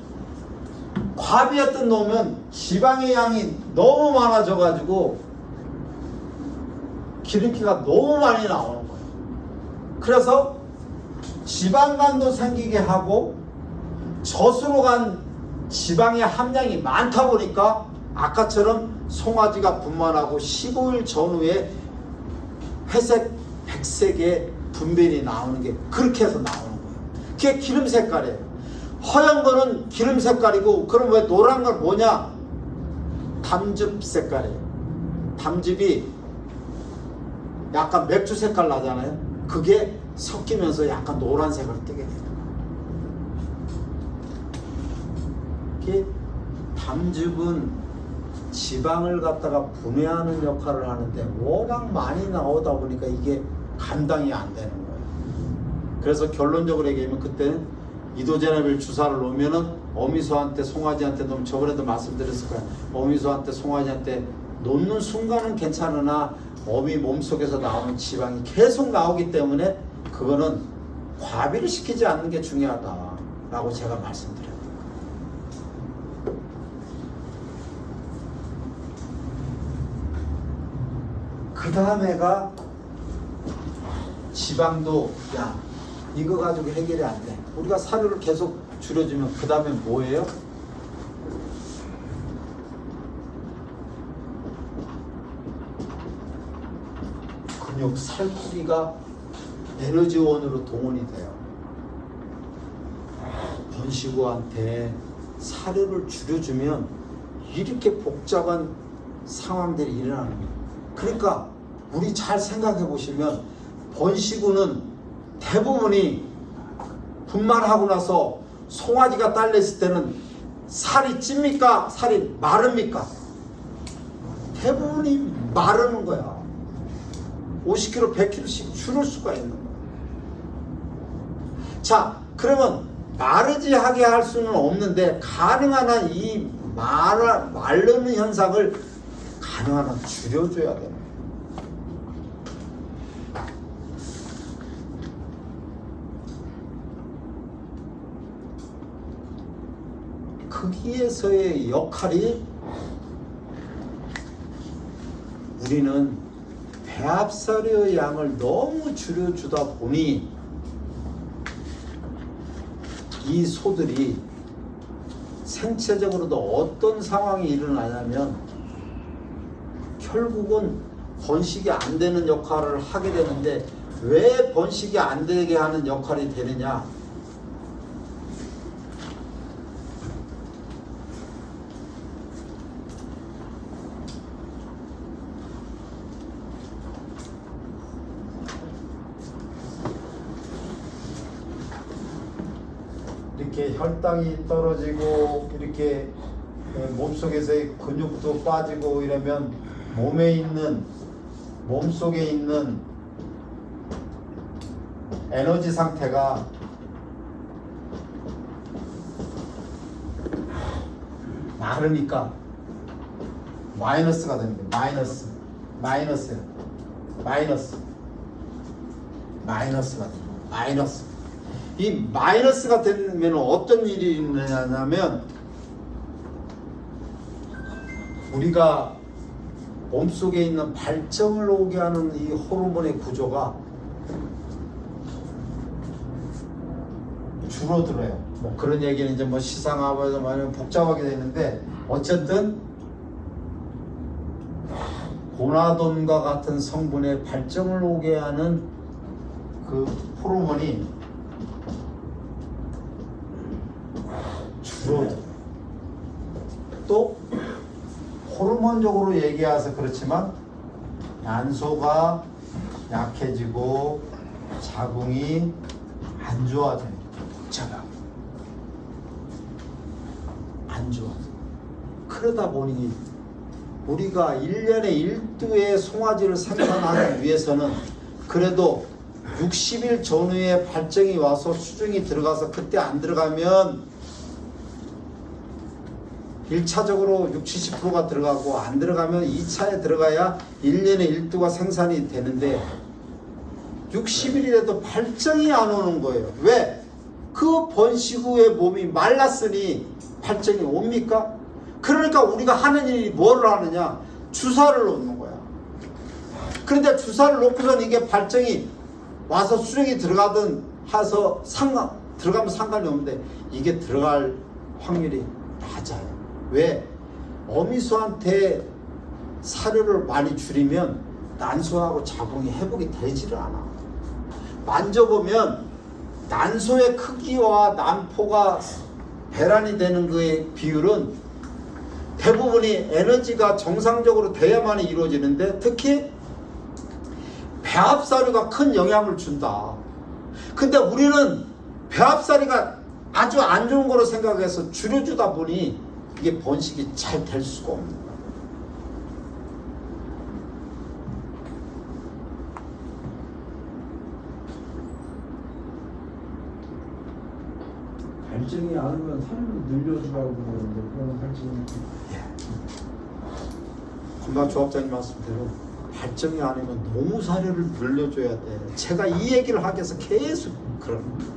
과비했던 놈은 지방의 양이 너무 많아져 가지고 기름기가 너무 많이 나오는 거예요. 그래서 지방간도 생기게 하고 젖으로 간 지방의 함량이 많다 보니까 아까처럼 송아지가 분만하고 15일 전후에 회색, 백색의 분변이 나오는 게 그렇게 해서 나오는 거예요. 그게 기름 색깔이에요. 허연 거는 기름 색깔이고, 그럼 왜 노란 건 뭐냐? 담즙 색깔이에요. 담즙이 약간 맥주 색깔 나잖아요. 그게 섞이면서 약간 노란색을 띠게 돼요. 이게 담즙은 지방을 갖다가 분해하는 역할을 하는데 워낙 많이 나오다 보니까 이게 감당이 안 되는 거예요. 그래서 결론적으로 얘기하면 그때는 이도제나빌 주사를 놓으면은 어미소한테 송아지한테 놓으면, 저번에도 말씀드렸을 거예요. 어미소한테 송아지한테 놓는 순간은 괜찮으나 어미 몸속에서 나오는 지방이 계속 나오기 때문에 그거는 과비를 시키지 않는 게 중요하다라고 제가 말씀드려요. 그 다음에가 지방도, 야, 이거 가지고 해결이 안 돼. 우리가 사료를 계속 줄여주면 그 다음에 뭐예요? 근육, 살코기가 에너지원으로 동원이 돼요. 번식우한테 사료를 줄여주면 이렇게 복잡한 상황들이 일어나는 거예요. 그러니까 우리 잘 생각해 보시면 번식우는 대부분이 분만하고 나서 송아지가 딸렸을 때는 살이 찝니까? 살이 마릅니까? 대부분이 마르는 거야. 50kg, 100kg씩 줄을 수가 있는 거야. 자, 그러면 마르지 하게 할 수는 없는데 가능한 한 이 마르는 현상을 가능한 한 줄여줘야 돼요. 거기에서의 역할이, 우리는 배합사료의 양을 너무 줄여주다 보니 이 소들이 생체적으로도 어떤 상황이 일어나냐면 결국은 번식이 안 되는 역할을 하게 되는데, 왜 번식이 안 되게 하는 역할이 되느냐? 이렇게 혈당이 떨어지고 이렇게 몸속에서의 근육도 빠지고 이러면 몸속에 있는 에너지 상태가 마르니까 마이너스가 됩니다. 마이너스가 됩니다. 마이너스. 이 마이너스가 되면 어떤 일이 일어나냐면, 우리가 몸속에 있는 발정을 오게 하는 이 호르몬의 구조가 줄어들어요. 뭐 그런 얘기는 이제 뭐 시상하고서 많이 복잡하게 되는데, 어쨌든 고나돈과 같은 성분의 발정을 오게 하는 그 호르몬이 줄어들어요. 또 호르몬적으로 얘기해서 그렇지만 난소가 약해지고 자궁이 안 좋아져요. 복잡하게 안 좋아. 그러다 보니 우리가 1년에 1두의 송아지를 생산하기 위해서는 그래도 60일 전후에 발정이 와서 수정이 들어가서, 그때 안 들어가면 1차적으로 60-70%가 들어가고 안 들어가면 2차에 들어가야 1년에 1두가 생산이 되는데 60일이라도 발정이 안 오는 거예요. 왜? 그 번식 후에 몸이 말랐으니 발정이 옵니까? 그러니까 우리가 하는 일이 뭐를 하느냐? 주사를 놓는 거야. 그런데 주사를 놓고선 이게 발정이 와서 수정이 들어가든 해서 들어가면 상관이 없는데 이게 들어갈 확률이 낮아요. 왜? 어미소한테 사료를 많이 줄이면 난소하고 자궁이 회복이 되지를 않아. 만져보면 난소의 크기와 난포가 배란이 되는 그의 비율은 대부분이 에너지가 정상적으로 돼야만 이루어지는데 특히 배합사료가 큰 영향을 준다. 근데 우리는 배합사료가 아주 안 좋은 거로 생각해서 줄여주다 보니 이게 번식이 잘 될 수가 없는 거야. 발정이 않으면 살을 늘려주라고 그러는데 그런 발정이 금방 조합장님 말씀대로 발정이 아니면 너무 사료를 늘려줘야 돼. 제가 이 얘기를 하기 위해서 계속 그러는 거예요.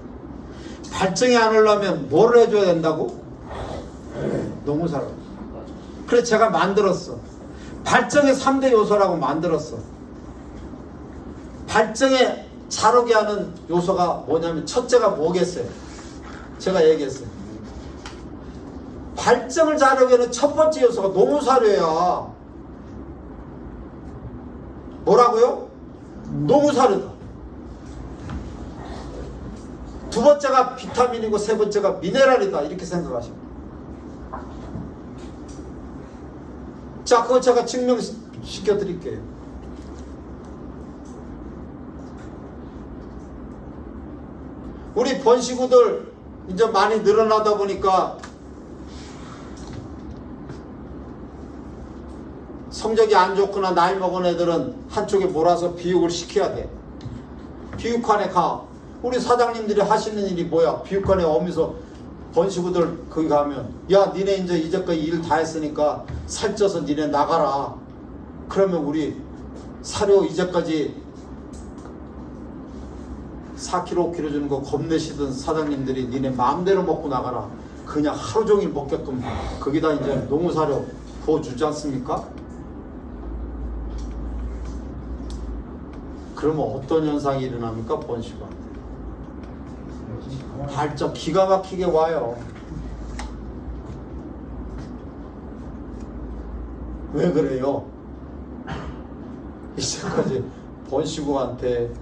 발정이 안 오려면 뭘 해줘야 된다고? 너무 사료. 그래서 제가 만들었어. 발정의 3대 요소라고 만들었어. 발정에 잘 오게 하는 요소가 뭐냐면 첫째가 뭐겠어요? 제가 얘기했어요. 발정을 잘 오게 하는 첫 번째 요소가 노무사료야. 뭐라고요? 노무사료다. 두 번째가 비타민이고 세 번째가 미네랄이다. 이렇게 생각하시면. 자, 그거 제가 증명시켜 드릴게요. 우리 번식우들 이제 많이 늘어나다 보니까 성적이 안 좋거나 나이 먹은 애들은 한쪽에 몰아서 비육을 시켜야 돼. 비육관에 가. 우리 사장님들이 하시는 일이 뭐야? 비육관에 오면서 번식우들 거기 가면 야, 니네 이제 이제까지 일 다 했으니까 살쪄서 니네 나가라. 그러면 우리 사료 이제까지 4kg, 5kg 주는 거 겁내시던 사장님들이 니네 마음대로 먹고 나가라. 그냥 하루 종일 먹게끔 거기다 이제 농사료 부어주지 않습니까? 그러면 어떤 현상이 일어납니까? 번식우한테 발정 기가 막히게 와요. 왜 그래요? 이제까지 번식우한테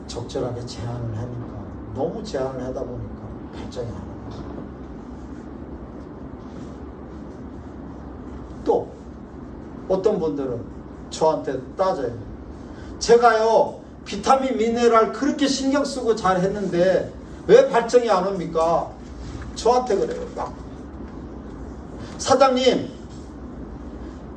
적절하게 제한을 하니까 너무 제한을 하다 보니까 발정이 안 와요. 또 어떤 분들은 저한테 따져요. 제가요 비타민 미네랄 그렇게 신경 쓰고 잘 했는데 왜 발정이 안 옵니까? 저한테 그래요. 막 사장님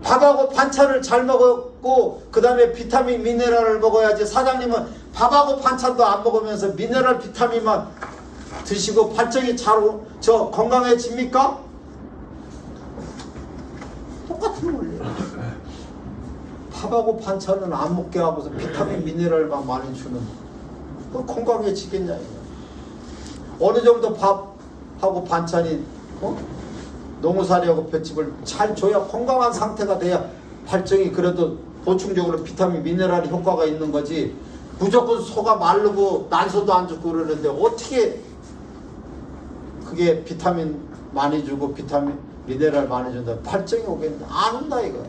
밥하고 반찬을 잘 먹었고 그 다음에 비타민 미네랄을 먹어야지. 사장님은 밥하고 반찬도 안 먹으면서 미네랄 비타민만 드시고 발정이 저 건강해집니까? 똑같은 원리예요. 밥하고 반찬은 안 먹게 하고서 비타민 미네랄만 많이 주는 그 건강해지겠냐 이거. 어느 정도 밥하고 반찬이 농사료하고 볏짚을 잘 줘야 건강한 상태가 돼야 발정이 그래도 보충적으로 비타민 미네랄 효과가 있는 거지. 무조건 소가 마르고 난소도 안 좋고 그러는데 어떻게 그게 비타민 많이 주고 비타민 미네랄 많이 준다 발정이 오겠는데 안 온다 이거.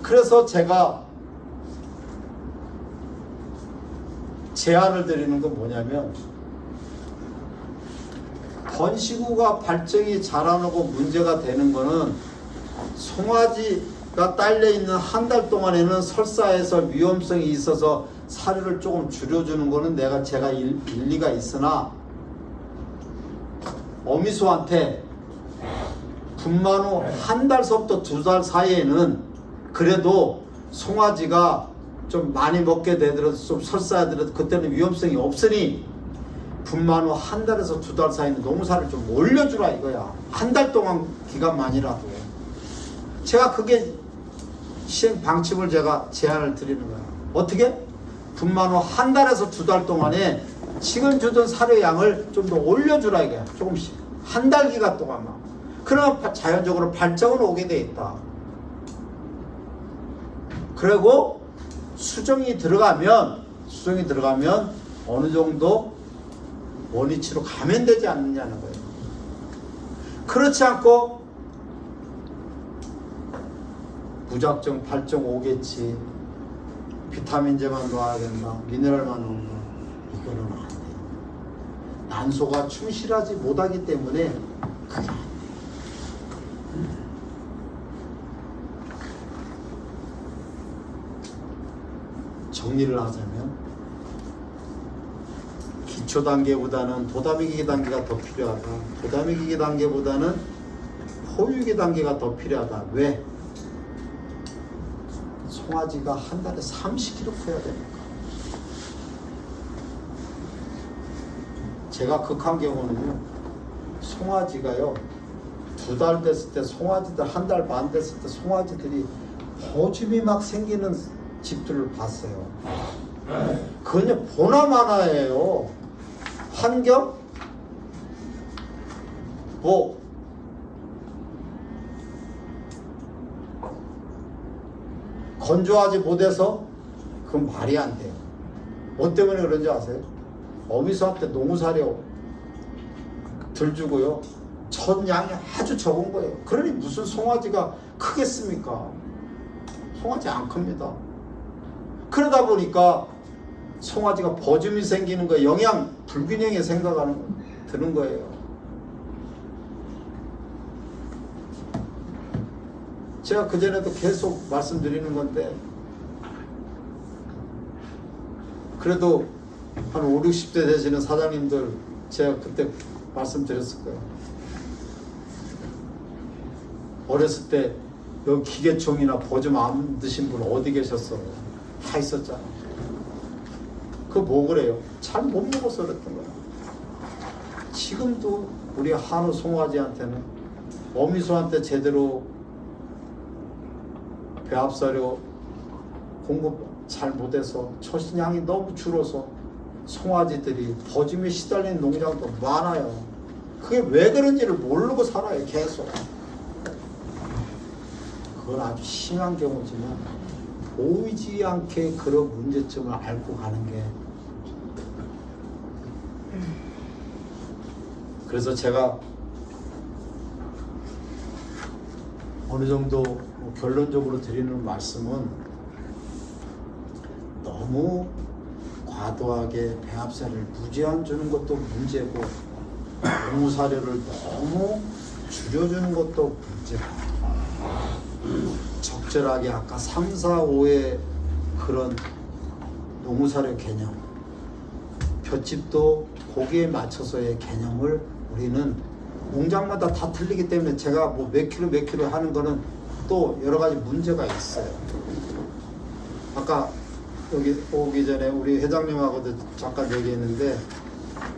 그래서 제가 제안을 드리는 건 뭐냐면 번식우가 발정이 잘 안 오고 문제가 되는 거는 송아지가 딸려있는 한 달 동안에는 설사해서 위험성이 있어서 사료를 조금 줄여주는 거는 제가 일리가 있으나 어미소한테 분만 후 한 달서부터 2달 사이에는 그래도 송아지가 좀 많이 먹게 되더라도 좀 설사하더라도 그때는 위험성이 없으니 분만 후 한 달에서 두 달 사이는 농사를 좀 올려주라 이거야. 한 달 동안 기간만이라도. 제가 그게 시행 방침을 제가 제안을 드리는 거야. 어떻게? 분만 후 한 달에서 두 달 동안에 지금 주던 사료양을 좀 더 올려주라 이거야. 조금씩. 한 달 기간 동안만. 그러면 자연적으로 발정은 오게 돼 있다. 그리고 수정이 들어가면 어느 정도 원위치로 가면 되지 않느냐는 거예요. 그렇지 않고 무작정 발정 오겠지. 비타민제만 넣어야 된다. 미네랄만 넣는다. 이거는 안 돼요. 난소가 충실하지 못하기 때문에 그게 안 돼요. 정리를 하자면 기초 단계보다는 도다미기 단계가 더 필요하다. 도다미기 단계보다는 포유기 단계가 더 필요하다. 왜? 송아지가 한 달에 30kg 커야 되니까. 제가 극한 경우는요, 송아지가요 2달 됐을 때 송아지들, 1달 반 됐을 때 송아지들이 오줌이 막 생기는 집들을 봤어요. 그냥 보나마나예요. 환경? 뭐 건조하지 못해서 그건 말이 안 돼요. 뭐 때문에 그런지 아세요? 어미소한테 농사료 덜 주고요. 첫 양이 아주 적은 거예요. 그러니 무슨 송아지가 크겠습니까? 송아지 안 큽니다. 그러다 보니까 송아지가 버줌이 생기는 거예요. 영양 불균형이 드는 거예요. 제가 그전에도 계속 말씀드리는 건데, 그래도 한 5, 60대 되시는 사장님들 제가 그때 말씀드렸을 거예요. 어렸을 때 여기 기계총이나 버줌 안 드신 분 어디 계셨어? 다 있었잖아. 그거 뭐 그래요? 잘 못 먹어서 그랬던 거야. 지금도 우리 한우 송아지한테는 어미소한테 제대로 배합사료 공급 잘 못해서 초신양이 너무 줄어서 송아지들이 버줌에 시달리는 농장도 많아요. 그게 왜 그런지를 모르고 살아요. 계속. 그건 아주 심한 경우지만 보이지 않게 그런 문제점을 앓고 가는 게, 그래서 제가 어느 정도 결론적으로 드리는 말씀은, 너무 과도하게 배합사료를 무제한 주는 것도 문제고 농사료를 너무 줄여주는 것도 문제고, 적절하게 아까 3, 4, 5의 그런 농사료 개념, 볏짚도 거기에 맞춰서의 개념을 우리는 농장마다 다 틀리기 때문에 제가 뭐 몇 킬로 하는 거는 또 여러 가지 문제가 있어요. 아까 여기 오기 전에 우리 회장님하고도 잠깐 얘기했는데,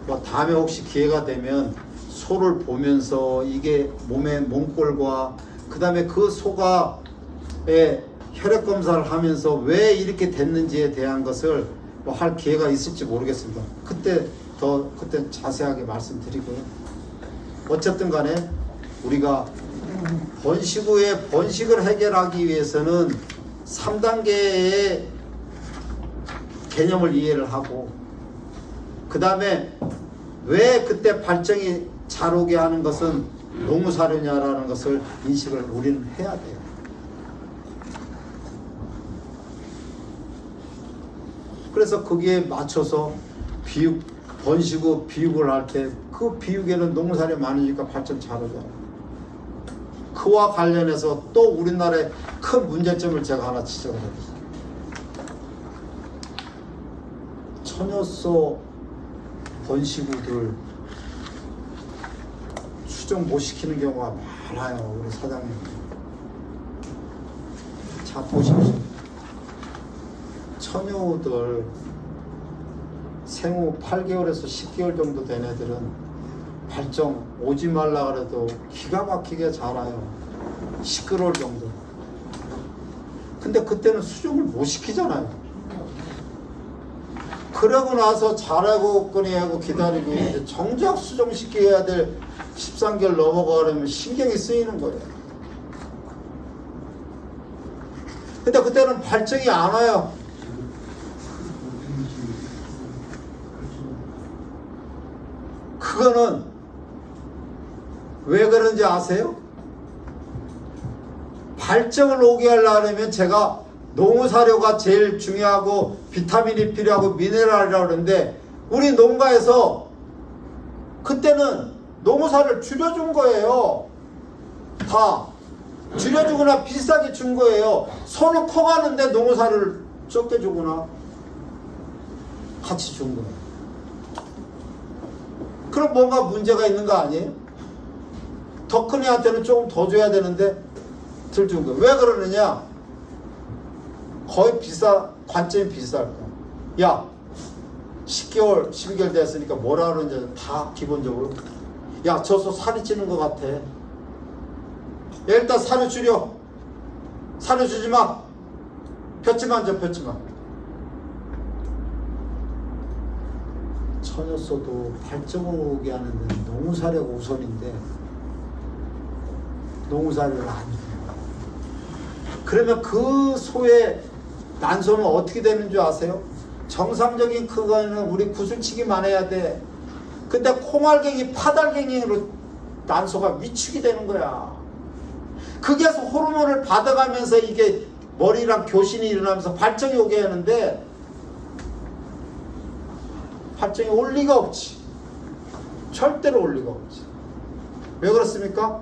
뭐 다음에 혹시 기회가 되면 소를 보면서 이게 몸의 몸골과 그 다음에 그 소가의 혈액 검사를 하면서 왜 이렇게 됐는지에 대한 것을 뭐 할 기회가 있을지 모르겠습니다. 그때 자세하게 말씀드리고요. 어쨌든 간에 우리가 번식 후에 번식을 해결하기 위해서는 3단계의 개념을 이해를 하고, 그 다음에 왜 그때 발정이 잘 오게 하는 것은 농사료냐라는 것을 인식을 우리는 해야 돼요. 그래서 거기에 맞춰서 번식 후 비육을 할 때 그 비육에는 농사료 많으니까 발전 잘 오잖아요. 그와 관련해서 또 우리나라의 큰 문제점을 제가 하나 지적을 해드립니다. 처녀소 번식우들 수정 못 시키는 경우가 많아요. 우리 사장님. 자, 보십시오. 처녀들 생후 8개월에서 10개월 정도 된 애들은 발정 오지 말라 그래도 기가 막히게 자라요. 시끄러울 정도. 근데 그때는 수정을 못 시키잖아요. 그러고 나서 자라고 끄니하고 기다리고 이제 정작 수정시켜야 될 13개월 넘어가려면 신경이 쓰이는 거예요. 근데 그때는 발정이 안 와요. 그거는 왜 그런지 아세요? 발정을 오게 하려면 제가 농사료가 제일 중요하고 비타민이 필요하고 미네랄이라고 그러는데 우리 농가에서 그때는 농사를 줄여준 거예요. 다 줄여주거나 비싸게 준 거예요. 손은 커가는데 농사를 적게 주거나 같이 준 거예요. 그럼 뭔가 문제가 있는 거 아니에요? 더 큰 애한테는 조금 더 줘야 되는데 덜 준 거예요. 왜 그러느냐? 거의 관점이 비쌀 거야. 야, 10개월, 12개월 됐으니까 뭐라 그러는지 다 기본적으로. 야, 저서 살이 찌는 것 같아. 야, 일단 살을 줄여. 살을 주지 마. 폈지만 줘, 폈지만. 처녀소도 발정을 오게 하는데 농사료가 우선인데 농사료를 안 줘요. 그러면 그 소의 난소는 어떻게 되는 줄 아세요? 정상적인 그거는 우리 구슬치기만 해야 돼. 근데 콩알갱이, 파달갱이로 난소가 위축이 되는 거야. 그게 호르몬을 받아가면서 이게 머리랑 교신이 일어나면서 발정이 오게 하는데 발정이 올 리가 없지. 절대로 올 리가 없지. 왜 그렇습니까?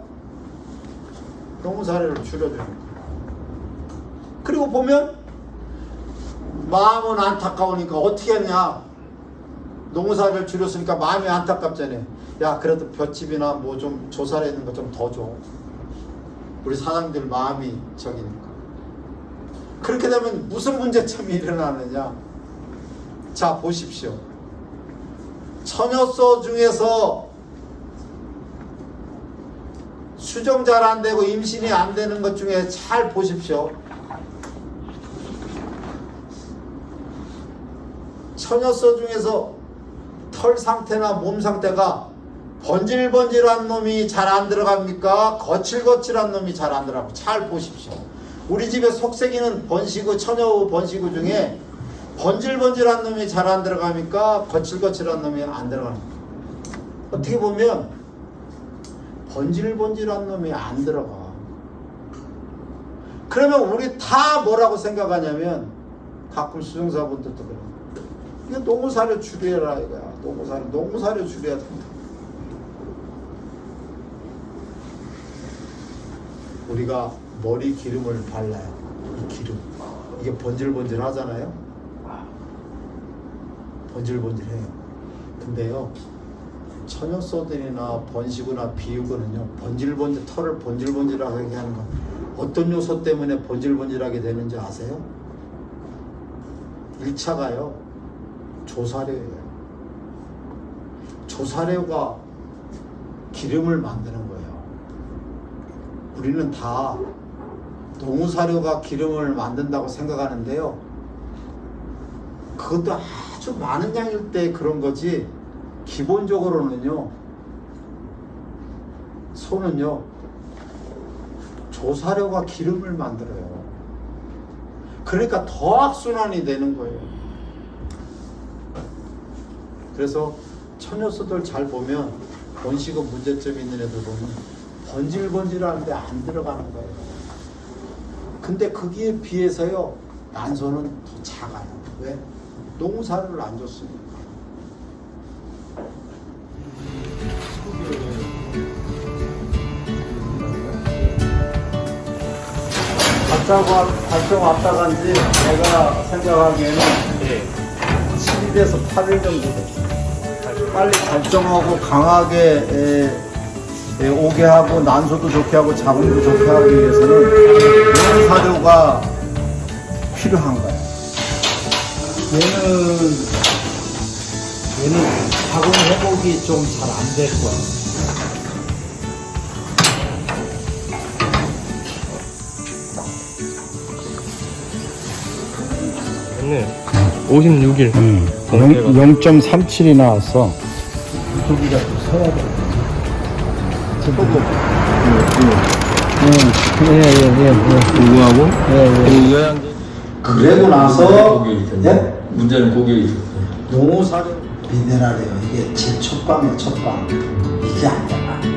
농사료를 줄여주는 거야. 그리고 보면 마음은 안타까우니까 어떻게 하냐. 농사를 줄였으니까 마음이 안타깝잖아요. 야, 그래도 볏집이나 뭐 좀 조사를 있는 거 좀 더 줘. 우리 사장들 마음이 저기니까. 그렇게 되면 무슨 문제점이 일어나느냐. 자, 보십시오. 처녀소 중에서 수정 잘 안 되고 임신이 안 되는 것 중에 잘 보십시오. 처녀소 중에서 털 상태나 몸 상태가 번질번질한 놈이 잘 안 들어갑니까? 거칠거칠한 놈이 잘 안 들어갑니까? 잘 보십시오. 우리 집에 속색이는 번시구, 처녀 번시구 중에 번질번질한 놈이 잘 안 들어갑니까? 거칠거칠한 놈이 안 들어갑니까? 어떻게 보면 번질번질한 놈이 안 들어가. 그러면 우리 다 뭐라고 생각하냐면 가끔 수정사분들도 그래요. 이거 농사료 줄여라 이거야. 농사료 줄여야 된다. 우리가 머리 기름을 발라요. 이 기름. 이게 번질번질 하잖아요. 번질번질해요. 근데요, 처녀소들이나 번시구나 비육은요, 번질번질, 털을 번질번질하게 하는 건 어떤 요소 때문에 번질번질하게 되는지 아세요? 1차가요, 조사료예요. 조사료가 기름을 만드는 거예요. 우리는 다 동사료가 기름을 만든다고 생각하는데요. 그것도 아주 많은 양일 때 그런 거지, 기본적으로는요, 소는요, 조사료가 기름을 만들어요. 그러니까 더 악순환이 되는 거예요. 그래서 처녀소들 잘 보면 번식은 문제점이 있는 애들 보면 번질번질하는데 안 들어가는 거예요. 근데 거기에 비해서요, 난소는 더 작아요. 왜? 농사를 안 줬으니까. 발정 왔다 간지 내가 생각하기에는 7일에서 8일 정도 됐어요. 빨리 발정하고 강하게 오게 하고 난소도 좋게 하고 자궁도 좋게 하기 위해서는 이런 사료가 필요한 거예요. 얘는 자궁 회복이 좀 잘 안 될 거야. 맞네. 56일. 0.37이 나왔어. 저기가 또 서야 돼. 공부하고 그 요양제. 그러고 나서 고객이 있던데. 예? 문제는 고객이 있었어요. 농후사를 미네랄이에요. 이게 제 첫방이에요. 첫방. 이게 안 돼.